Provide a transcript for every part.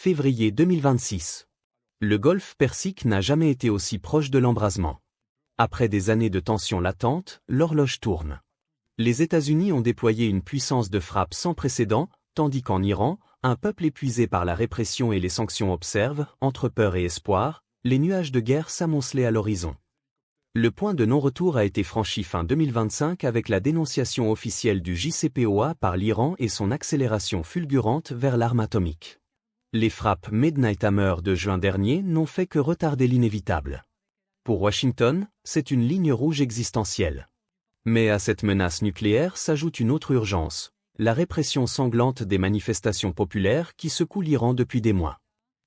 Février 2026. Le golfe Persique n'a jamais été aussi proche de l'embrasement. Après des années de tensions latentes, l'horloge tourne. Les États-Unis ont déployé une puissance de frappe sans précédent, tandis qu'en Iran, un peuple épuisé par la répression et les sanctions observe, entre peur et espoir, les nuages de guerre s'amonceler à l'horizon. Le point de non-retour a été franchi fin 2025 avec la dénonciation officielle du JCPOA par l'Iran et son accélération fulgurante vers l'arme atomique. Les frappes Midnight Hammer de juin dernier n'ont fait que retarder l'inévitable. Pour Washington, c'est une ligne rouge existentielle. Mais à cette menace nucléaire s'ajoute une autre urgence, la répression sanglante des manifestations populaires qui secouent l'Iran depuis des mois.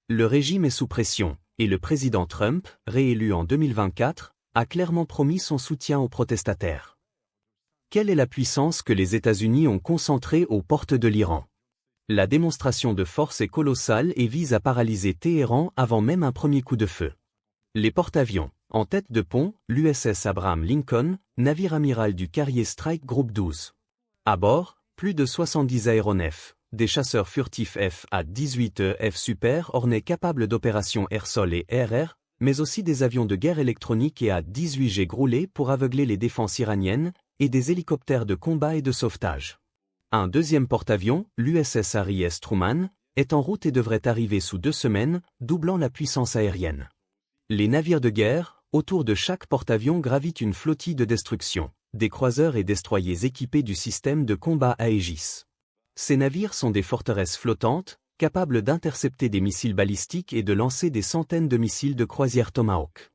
Le régime est sous pression, et le président Trump, réélu en 2024, a clairement promis son soutien aux protestataires. Quelle est la puissance que les États-Unis ont concentrée aux portes de l'Iran? La démonstration de force est colossale et vise à paralyser Téhéran avant même un premier coup de feu. Les porte-avions, en tête de pont, l'USS Abraham Lincoln, navire amiral du carrier Strike Group 12. À bord, plus de 70 aéronefs, des chasseurs furtifs F-18 F Super Hornet capables d'opérations air-sol et air-air, mais aussi des avions de guerre électroniques et A-18G groulés pour aveugler les défenses iraniennes, et des hélicoptères de combat et de sauvetage. Un deuxième porte-avions, l'USS Harry S. Truman, est en route et devrait arriver sous 2 semaines, doublant la puissance aérienne. Les navires de guerre, autour de chaque porte-avions gravite une flottille de destruction, des croiseurs et destroyers équipés du système de combat Aegis. Ces navires sont des forteresses flottantes, capables d'intercepter des missiles balistiques et de lancer des centaines de missiles de croisière Tomahawk.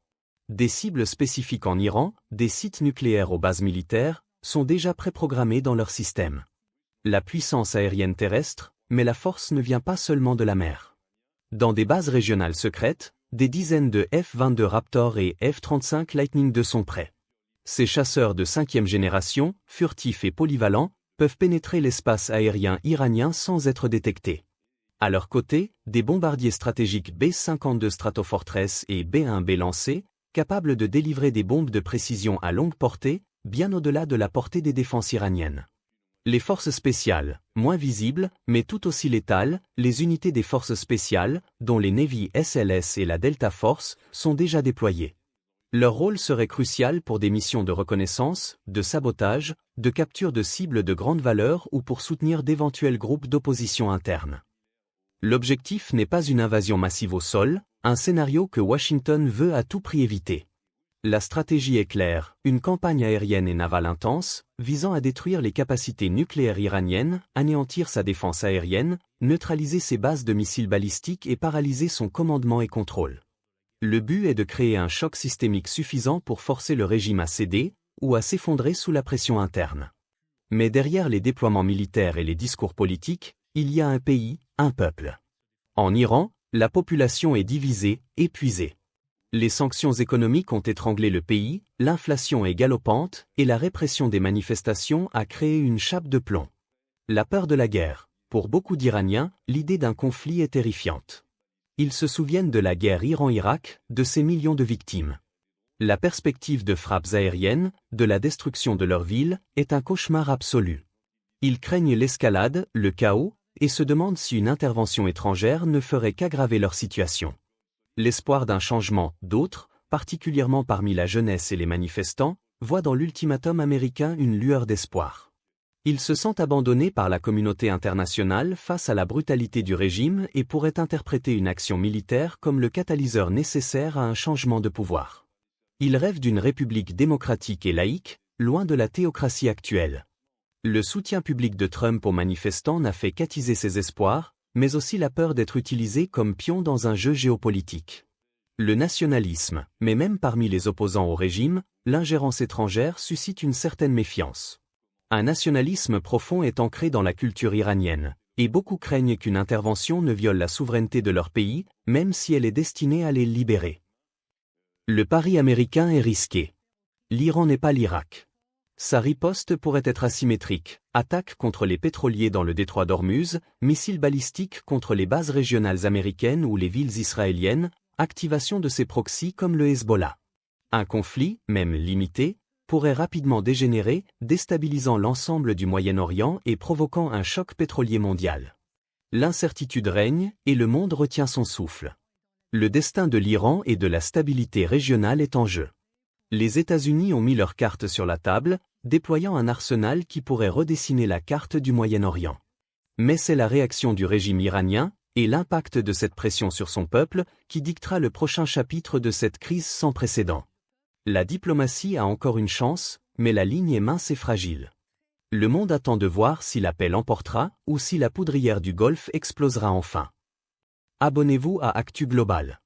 Des cibles spécifiques en Iran, des sites nucléaires aux bases militaires, sont déjà préprogrammés dans leur système. La puissance aérienne terrestre, mais la force ne vient pas seulement de la mer. Dans des bases régionales secrètes, des dizaines de F-22 Raptor et F-35 Lightning II sont prêts. Ces chasseurs de 5e génération, furtifs et polyvalents, peuvent pénétrer l'espace aérien iranien sans être détectés. À leur côté, des bombardiers stratégiques B-52 Stratofortress et B-1B lancés, capables de délivrer des bombes de précision à longue portée, bien au-delà de la portée des défenses iraniennes. Les forces spéciales, moins visibles, mais tout aussi létales, les unités des forces spéciales, dont les Navy SLS et la Delta Force, sont déjà déployées. Leur rôle serait crucial pour des missions de reconnaissance, de sabotage, de capture de cibles de grande valeur ou pour soutenir d'éventuels groupes d'opposition interne. L'objectif n'est pas une invasion massive au sol, un scénario que Washington veut à tout prix éviter. La stratégie est claire, une campagne aérienne et navale intense, visant à détruire les capacités nucléaires iraniennes, anéantir sa défense aérienne, neutraliser ses bases de missiles balistiques et paralyser son commandement et contrôle. Le but est de créer un choc systémique suffisant pour forcer le régime à céder, ou à s'effondrer sous la pression interne. Mais derrière les déploiements militaires et les discours politiques, il y a un pays, un peuple. En Iran, la population est divisée, épuisée. Les sanctions économiques ont étranglé le pays, l'inflation est galopante, et la répression des manifestations a créé une chape de plomb. La peur de la guerre. Pour beaucoup d'Iraniens, l'idée d'un conflit est terrifiante. Ils se souviennent de la guerre Iran-Irak, de ses millions de victimes. La perspective de frappes aériennes, de la destruction de leur ville, est un cauchemar absolu. Ils craignent l'escalade, le chaos, et se demandent si une intervention étrangère ne ferait qu'aggraver leur situation. L'espoir d'un changement, d'autres, particulièrement parmi la jeunesse et les manifestants, voient dans l'ultimatum américain une lueur d'espoir. Ils se sentent abandonnés par la communauté internationale face à la brutalité du régime et pourraient interpréter une action militaire comme le catalyseur nécessaire à un changement de pouvoir. Ils rêvent d'une république démocratique et laïque, loin de la théocratie actuelle. Le soutien public de Trump aux manifestants n'a fait qu'attiser ces espoirs, mais aussi la peur d'être utilisé comme pion dans un jeu géopolitique. Le nationalisme, mais même parmi les opposants au régime, l'ingérence étrangère suscite une certaine méfiance. Un nationalisme profond est ancré dans la culture iranienne, et beaucoup craignent qu'une intervention ne viole la souveraineté de leur pays, même si elle est destinée à les libérer. Le pari américain est risqué. L'Iran n'est pas l'Irak. Sa riposte pourrait être asymétrique, attaque contre les pétroliers dans le détroit d'Ormuz, missiles balistiques contre les bases régionales américaines ou les villes israéliennes, activation de ses proxys comme le Hezbollah. Un conflit, même limité, pourrait rapidement dégénérer, déstabilisant l'ensemble du Moyen-Orient et provoquant un choc pétrolier mondial. L'incertitude règne et le monde retient son souffle. Le destin de l'Iran et de la stabilité régionale est en jeu. Les États-Unis ont mis leurs cartes sur la table, déployant un arsenal qui pourrait redessiner la carte du Moyen-Orient. Mais c'est la réaction du régime iranien, et l'impact de cette pression sur son peuple, qui dictera le prochain chapitre de cette crise sans précédent. La diplomatie a encore une chance, mais la ligne est mince et fragile. Le monde attend de voir si la paix l'emportera ou si la poudrière du Golfe explosera enfin. Abonnez-vous à Actu Global.